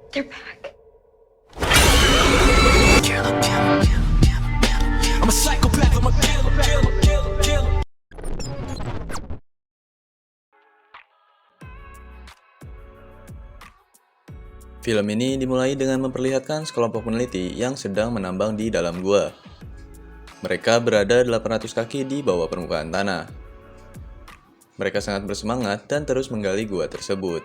They're back. I'm a psychopath, I'm a killer. Film ini dimulai dengan memperlihatkan sekelompok peneliti yang sedang menambang di dalam gua. Mereka berada 800 kaki di bawah permukaan tanah. Mereka sangat bersemangat dan terus menggali gua tersebut.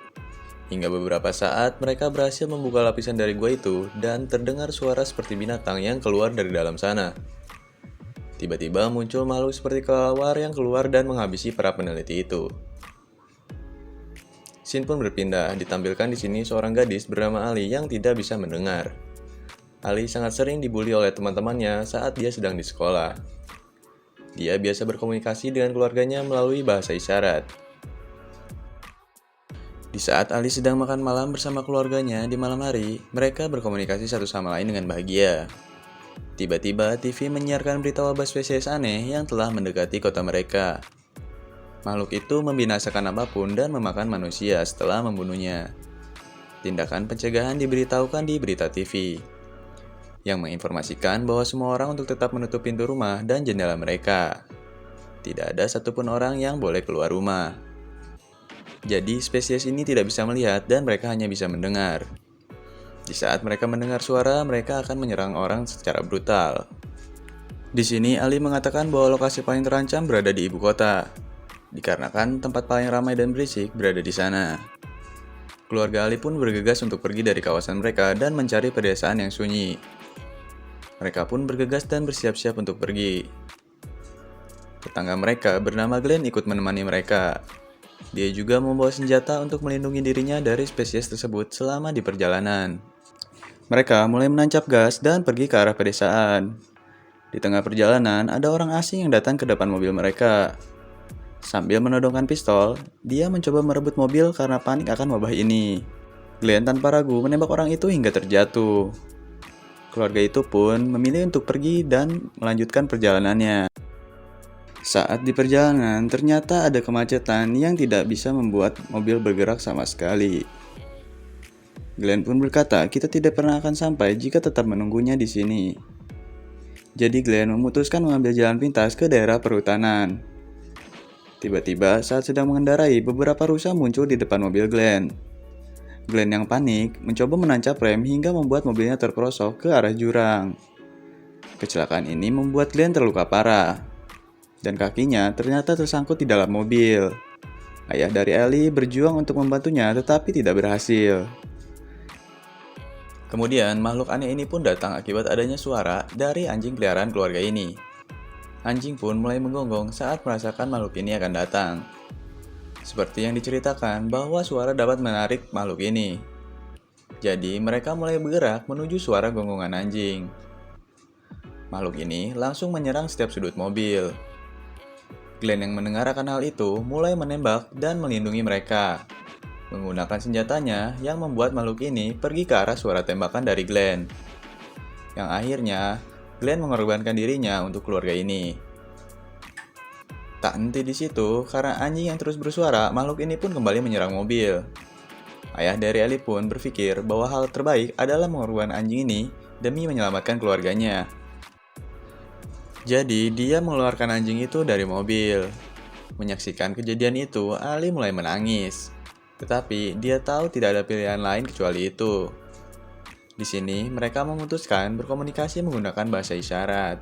Hingga beberapa saat mereka berhasil membuka lapisan dari gua itu dan terdengar suara seperti binatang yang keluar dari dalam sana. Tiba-tiba muncul makhluk seperti kelelawar yang keluar dan menghabisi para peneliti itu. Scene pun berpindah, ditampilkan di sini seorang gadis bernama Ali yang tidak bisa mendengar. Ali sangat sering dibully oleh teman-temannya saat dia sedang di sekolah. Dia biasa berkomunikasi dengan keluarganya melalui bahasa isyarat. Di saat Ali sedang makan malam bersama keluarganya di malam hari, mereka berkomunikasi satu sama lain dengan bahagia. Tiba-tiba TV menyiarkan berita wabah spesies aneh yang telah mendekati kota mereka. Makhluk itu membinasakan apapun dan memakan manusia setelah membunuhnya. Tindakan pencegahan diberitahukan di berita TV, yang menginformasikan bahwa semua orang untuk tetap menutup pintu rumah dan jendela mereka. Tidak ada satupun orang yang boleh keluar rumah. Jadi spesies ini tidak bisa melihat dan mereka hanya bisa mendengar. Di saat mereka mendengar suara, mereka akan menyerang orang secara brutal. Di sini Ali mengatakan bahwa lokasi paling terancam berada di ibu kota, dikarenakan tempat paling ramai dan berisik berada di sana. Keluarga Ali pun bergegas untuk pergi dari kawasan mereka dan mencari pedesaan yang sunyi. Mereka pun bergegas dan bersiap-siap untuk pergi. Tetangga mereka bernama Glenn ikut menemani mereka. Dia juga membawa senjata untuk melindungi dirinya dari spesies tersebut selama di perjalanan. Mereka mulai menancap gas dan pergi ke arah pedesaan. Di tengah perjalanan, ada orang asing yang datang ke depan mobil mereka. Sambil menodongkan pistol, dia mencoba merebut mobil karena panik akan wabah ini. Glenn tanpa ragu menembak orang itu hingga terjatuh. Keluarga itu pun memilih untuk pergi dan melanjutkan perjalanannya. Saat di perjalanan, ternyata ada kemacetan yang tidak bisa membuat mobil bergerak sama sekali. Glenn pun berkata, kita tidak pernah akan sampai jika tetap menunggunya di sini. Jadi Glenn memutuskan mengambil jalan pintas ke daerah perhutanan. Tiba-tiba saat sedang mengendarai, beberapa rusa muncul di depan mobil Glenn. Glenn yang panik mencoba menancap rem hingga membuat mobilnya terperosok ke arah jurang. Kecelakaan ini membuat Glenn terluka parah, dan kakinya ternyata tersangkut di dalam mobil. Ayah dari Ellie berjuang untuk membantunya tetapi tidak berhasil. Kemudian makhluk aneh ini pun datang akibat adanya suara dari anjing peliharaan keluarga ini. Anjing pun mulai menggonggong saat merasakan makhluk ini akan datang. Seperti yang diceritakan bahwa suara dapat menarik makhluk ini. Jadi mereka mulai bergerak menuju suara gonggongan anjing. Makhluk ini langsung menyerang setiap sudut mobil. Glenn yang mendengar akan hal itu mulai menembak dan melindungi mereka, menggunakan senjatanya yang membuat makhluk ini pergi ke arah suara tembakan dari Glenn. Yang akhirnya, Glenn mengorbankan dirinya untuk keluarga ini. Tak henti di situ, karena anjing yang terus bersuara, makhluk ini pun kembali menyerang mobil. Ayah dari Ellie pun berpikir bahwa hal terbaik adalah mengorbankan anjing ini demi menyelamatkan keluarganya. Jadi, dia mengeluarkan anjing itu dari mobil. Menyaksikan kejadian itu, Ali mulai menangis. Tetapi, dia tahu tidak ada pilihan lain kecuali itu. Di sini, mereka memutuskan berkomunikasi menggunakan bahasa isyarat.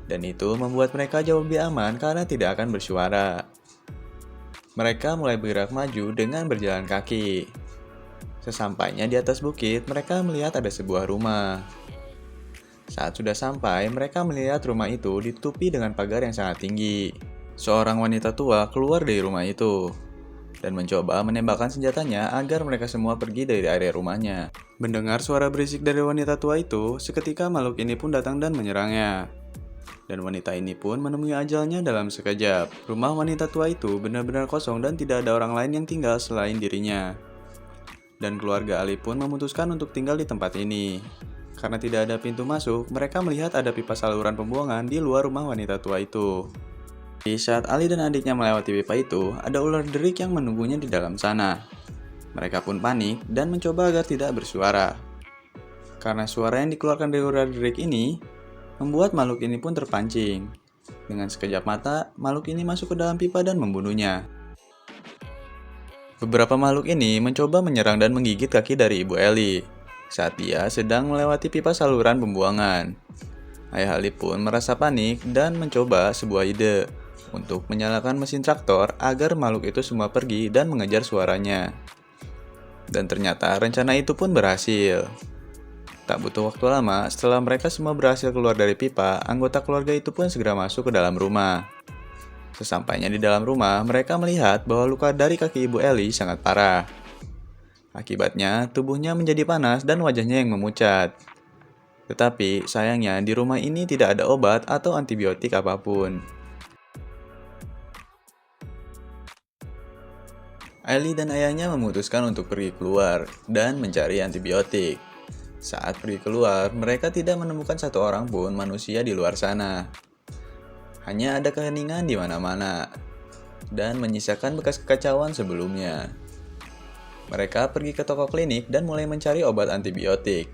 Dan itu membuat mereka jauh lebih aman karena tidak akan bersuara. Mereka mulai bergerak maju dengan berjalan kaki. Sesampainya di atas bukit, mereka melihat ada sebuah rumah. Saat sudah sampai, mereka melihat rumah itu ditutupi dengan pagar yang sangat tinggi. Seorang wanita tua keluar dari rumah itu dan mencoba menembakkan senjatanya agar mereka semua pergi dari area rumahnya. Mendengar suara berisik dari wanita tua itu, seketika makhluk ini pun datang dan menyerangnya. Dan wanita ini pun menemui ajalnya dalam sekejap. Rumah wanita tua itu benar-benar kosong dan tidak ada orang lain yang tinggal selain dirinya. Dan keluarga Ali pun memutuskan untuk tinggal di tempat ini. Karena tidak ada pintu masuk, mereka melihat ada pipa saluran pembuangan di luar rumah wanita tua itu. Di saat Ali dan adiknya melewati pipa itu, ada ular derik yang menunggunya di dalam sana. Mereka pun panik dan mencoba agar tidak bersuara. Karena suara yang dikeluarkan dari ular derik ini, membuat makhluk ini pun terpancing. Dengan sekejap mata, makhluk ini masuk ke dalam pipa dan membunuhnya. Beberapa makhluk ini mencoba menyerang dan menggigit kaki dari Ibu Ellie saat dia sedang melewati pipa saluran pembuangan. Ayah Ellie pun merasa panik dan mencoba sebuah ide untuk menyalakan mesin traktor agar makhluk itu semua pergi dan mengejar suaranya. Dan ternyata rencana itu pun berhasil. Tak butuh waktu lama, setelah mereka semua berhasil keluar dari pipa, anggota keluarga itu pun segera masuk ke dalam rumah. Sesampainya di dalam rumah, mereka melihat bahwa luka dari kaki Ibu Ellie sangat parah. Akibatnya, tubuhnya menjadi panas dan wajahnya yang memucat. Tetapi, sayangnya di rumah ini tidak ada obat atau antibiotik apapun. Ellie dan ayahnya memutuskan untuk pergi keluar dan mencari antibiotik. Saat pergi keluar, mereka tidak menemukan satu orang pun manusia di luar sana. Hanya ada keheningan di mana-mana, dan menyisakan bekas kekacauan sebelumnya. Mereka pergi ke toko klinik dan mulai mencari obat antibiotik.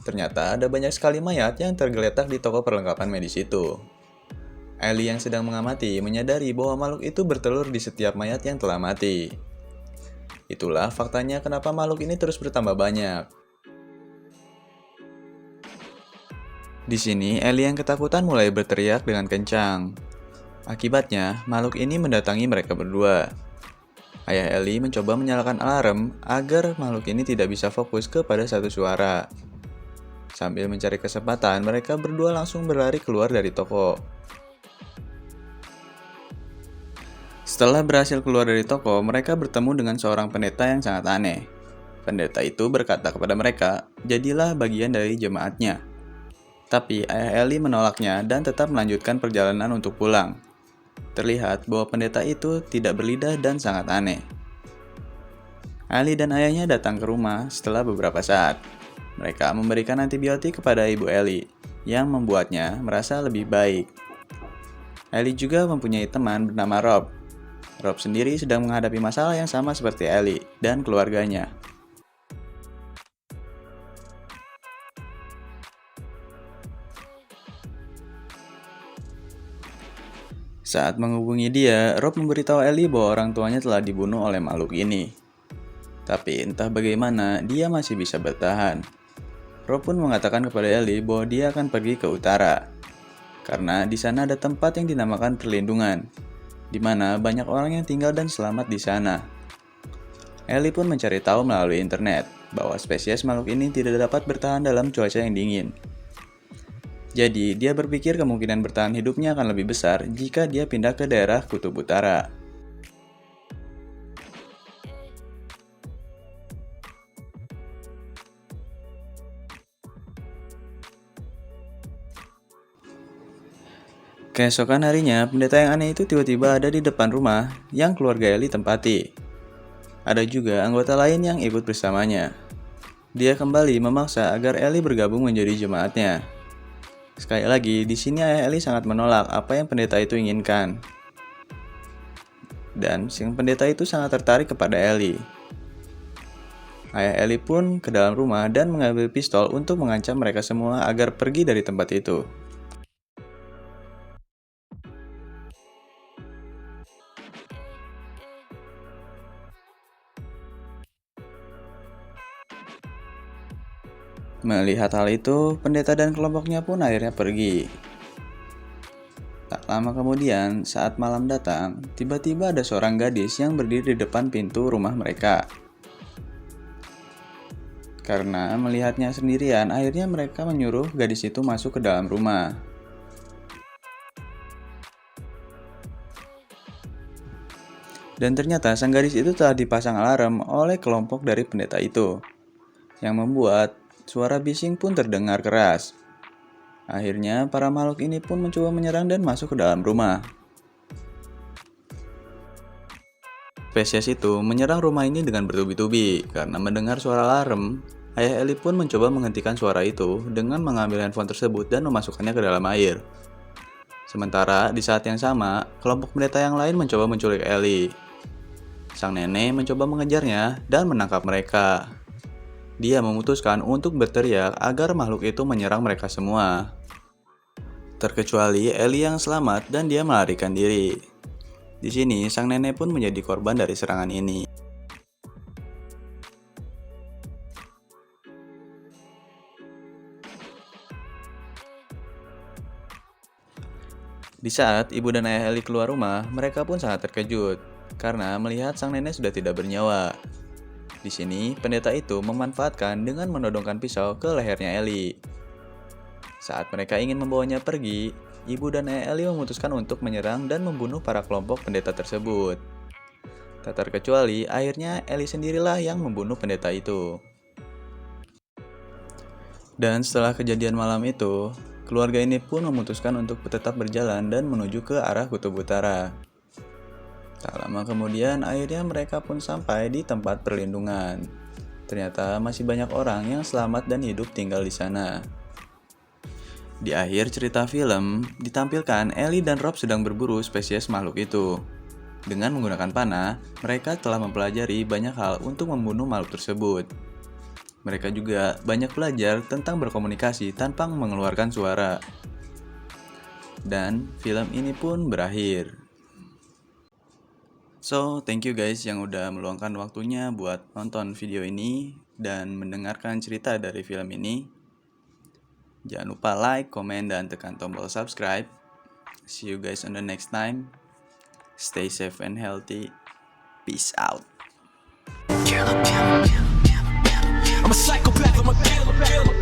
Ternyata ada banyak sekali mayat yang tergeletak di toko perlengkapan medis itu. Ellie yang sedang mengamati menyadari bahwa makhluk itu bertelur di setiap mayat yang telah mati. Itulah faktanya kenapa makhluk ini terus bertambah banyak. Di sini, Ellie yang ketakutan mulai berteriak dengan kencang. Akibatnya, makhluk ini mendatangi mereka berdua. Ayah Ellie mencoba menyalakan alarm agar makhluk ini tidak bisa fokus kepada satu suara. Sambil mencari kesempatan, mereka berdua langsung berlari keluar dari toko. Setelah berhasil keluar dari toko, mereka bertemu dengan seorang pendeta yang sangat aneh. Pendeta itu berkata kepada mereka, "Jadilah bagian dari jemaatnya." Tapi ayah Ellie menolaknya dan tetap melanjutkan perjalanan untuk pulang. Terlihat bahwa pendeta itu tidak berlidah dan sangat aneh. Ellie dan ayahnya datang ke rumah setelah beberapa saat. Mereka memberikan antibiotik kepada Ibu Ellie, yang membuatnya merasa lebih baik. Ellie juga mempunyai teman bernama Rob. Rob sendiri sedang menghadapi masalah yang sama seperti Ellie dan keluarganya. Saat menghubungi dia, Rob memberitahu Ellie bahwa orang tuanya telah dibunuh oleh makhluk ini. Tapi entah bagaimana, dia masih bisa bertahan. Rob pun mengatakan kepada Ellie bahwa dia akan pergi ke utara. Karena di sana ada tempat yang dinamakan perlindungan, di mana banyak orang yang tinggal dan selamat di sana. Ellie pun mencari tahu melalui internet bahwa spesies makhluk ini tidak dapat bertahan dalam cuaca yang dingin. Jadi, dia berpikir kemungkinan bertahan hidupnya akan lebih besar jika dia pindah ke daerah Kutub Utara. Keesokan harinya, pendeta yang aneh itu tiba-tiba ada di depan rumah yang keluarga Ellie tempati. Ada juga anggota lain yang ikut bersamanya. Dia kembali memaksa agar Ellie bergabung menjadi jemaatnya. Sekali lagi, di sini ayah Ellie sangat menolak apa yang pendeta itu inginkan. Dan sang pendeta itu sangat tertarik kepada Ellie. Ayah Ellie pun ke dalam rumah dan mengambil pistol untuk mengancam mereka semua agar pergi dari tempat itu. Melihat hal itu, pendeta dan kelompoknya pun akhirnya pergi. Tak lama kemudian, saat malam datang, tiba-tiba ada seorang gadis yang berdiri di depan pintu rumah mereka. Karena melihatnya sendirian, akhirnya mereka menyuruh gadis itu masuk ke dalam rumah. Dan ternyata sang gadis itu telah dipasang alarm oleh kelompok dari pendeta itu, yang membuat suara bising pun terdengar keras. Akhirnya, para makhluk ini pun mencoba menyerang dan masuk ke dalam rumah. Spesies itu menyerang rumah ini dengan bertubi-tubi. Karena mendengar suara alarm, ayah Ellie pun mencoba menghentikan suara itu dengan mengambil handphone tersebut dan memasukkannya ke dalam air. Sementara, di saat yang sama, kelompok pendeta yang lain mencoba menculik Ellie. Sang nenek mencoba mengejarnya dan menangkap mereka. Dia memutuskan untuk berteriak agar makhluk itu menyerang mereka semua. Terkecuali Ellie yang selamat dan dia melarikan diri. Di sini, sang nenek pun menjadi korban dari serangan ini. Di saat ibu dan ayah Ellie keluar rumah, mereka pun sangat terkejut karena melihat sang nenek sudah tidak bernyawa. Di sini, pendeta itu memanfaatkan dengan menodongkan pisau ke lehernya Ellie. Saat mereka ingin membawanya pergi, ibu dan ayah Ellie memutuskan untuk menyerang dan membunuh para kelompok pendeta tersebut. Tak terkecuali, akhirnya Ellie sendirilah yang membunuh pendeta itu. Dan setelah kejadian malam itu, keluarga ini pun memutuskan untuk tetap berjalan dan menuju ke arah kutub utara. Tak lama kemudian, akhirnya mereka pun sampai di tempat perlindungan. Ternyata masih banyak orang yang selamat dan hidup tinggal di sana. Di akhir cerita film, ditampilkan Ellie dan Rob sedang berburu spesies makhluk itu. Dengan menggunakan panah, mereka telah mempelajari banyak hal untuk membunuh makhluk tersebut. Mereka juga banyak belajar tentang berkomunikasi tanpa mengeluarkan suara. Dan film ini pun berakhir. So, thank you guys yang udah meluangkan waktunya buat nonton video ini dan mendengarkan cerita dari film ini. Jangan lupa like, komen, dan tekan tombol subscribe. See you guys on the next time. Stay safe and healthy. Peace out. I'm a psychopath, I'm a killer.